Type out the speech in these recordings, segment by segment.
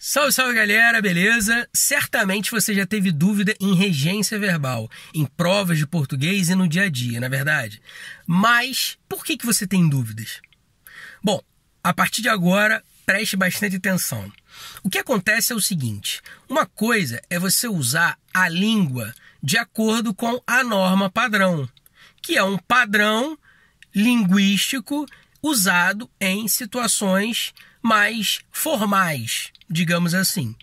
Salve, salve galera, beleza? Certamente você já teve dúvida em regência verbal, em provas de português e no dia a dia, não é verdade? Mas por que você tem dúvidas? Bom, a partir de agora, preste bastante atenção. O que acontece é o seguinte, uma coisa é você usar a língua de acordo com a norma padrão, que é um padrão linguístico usado em situações mais formais, digamos assim.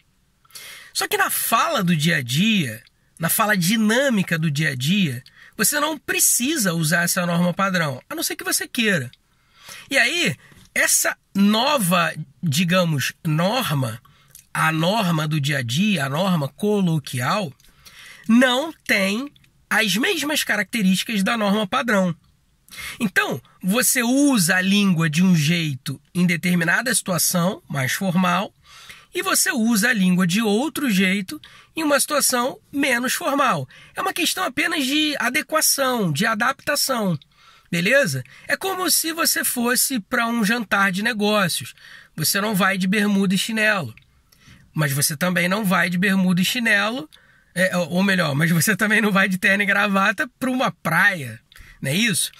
Só que na fala do dia a dia, na fala dinâmica do dia a dia, você não precisa usar essa norma padrão, a não ser que você queira. E aí, essa nova, digamos, norma, a norma do dia a dia, a norma coloquial, não tem as mesmas características da norma padrão. Então, você usa a língua de um jeito em determinada situação, mais formal, e você usa a língua de outro jeito em uma situação menos formal. É uma questão apenas de adequação, de adaptação, beleza? É como se você fosse para um jantar de negócios. Você não vai de bermuda e chinelo, mas você também não vai de bermuda e chinelo, mas você também não vai de terno e gravata para uma praia, não é isso?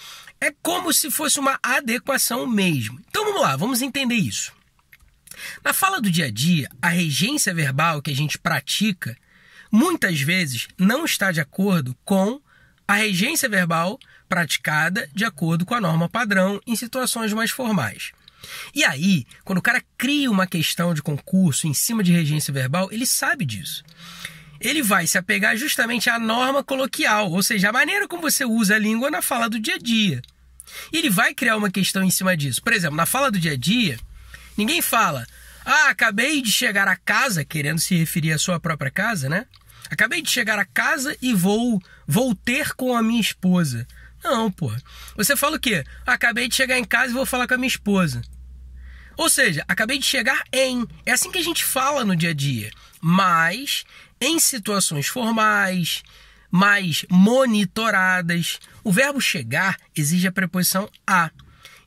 É como se fosse uma adequação mesmo. Então vamos lá, vamos entender isso. Na fala do dia a dia, a regência verbal que a gente pratica, muitas vezes não está de acordo com a regência verbal praticada de acordo com a norma padrão em situações mais formais. E aí, quando o cara cria uma questão de concurso em cima de regência verbal, ele sabe disso. Ele vai se apegar justamente à norma coloquial, ou seja, a maneira como você usa a língua na fala do dia a dia. E ele vai criar uma questão em cima disso. Por exemplo, na fala do dia a dia, ninguém fala, acabei de chegar a casa, querendo se referir à sua própria casa, né? Acabei de chegar a casa e vou ter com a minha esposa. Não, pô. Você fala o quê? Acabei de chegar em casa e vou falar com a minha esposa. Ou seja, acabei de chegar em. É assim que a gente fala no dia a dia. Mas em situações formais, mais monitoradas, o verbo chegar exige a preposição a.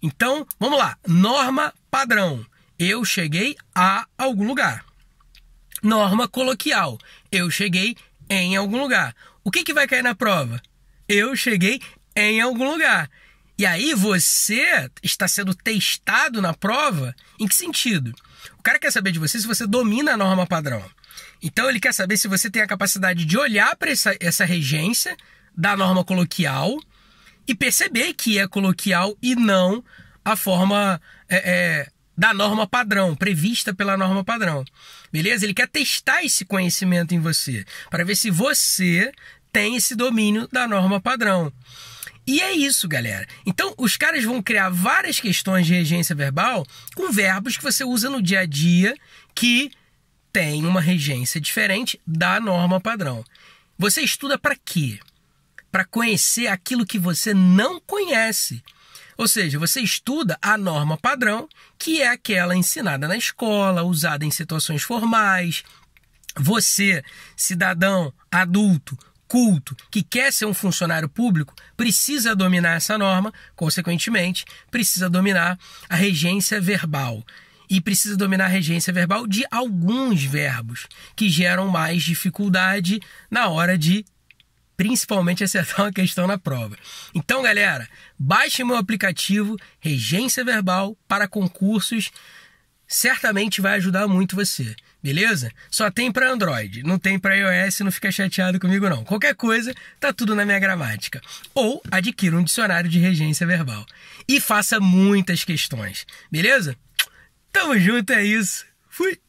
Então, vamos lá. Norma padrão. Eu cheguei a algum lugar. Norma coloquial. Eu cheguei em algum lugar. O que vai cair na prova? Eu cheguei em algum lugar. E aí você está sendo testado na prova em que sentido? O cara quer saber de você se você domina a norma padrão. Então ele quer saber se você tem a capacidade de olhar para essa regência da norma coloquial e perceber que é coloquial e não a forma da norma padrão, prevista pela norma padrão. Beleza? Ele quer testar esse conhecimento em você para ver se você tem esse domínio da norma padrão. E é isso, galera. Então, os caras vão criar várias questões de regência verbal com verbos que você usa no dia a dia que tem uma regência diferente da norma padrão. Você estuda para quê? Para conhecer aquilo que você não conhece. Ou seja, você estuda a norma padrão, que é aquela ensinada na escola, usada em situações formais. Você, cidadão adulto, culto, que quer ser um funcionário público, precisa dominar essa norma, consequentemente, precisa dominar a regência verbal. E precisa dominar a regência verbal de alguns verbos que geram mais dificuldade na hora de, principalmente, acertar uma questão na prova. Então, galera, baixe meu aplicativo Regência Verbal para concursos. Certamente vai ajudar muito você, beleza? Só tem para Android, não tem para iOS, não fica chateado comigo não. Qualquer coisa, tá tudo na minha gramática. Ou adquira um dicionário de regência verbal. E faça muitas questões, beleza? Tamo junto, é isso. Fui!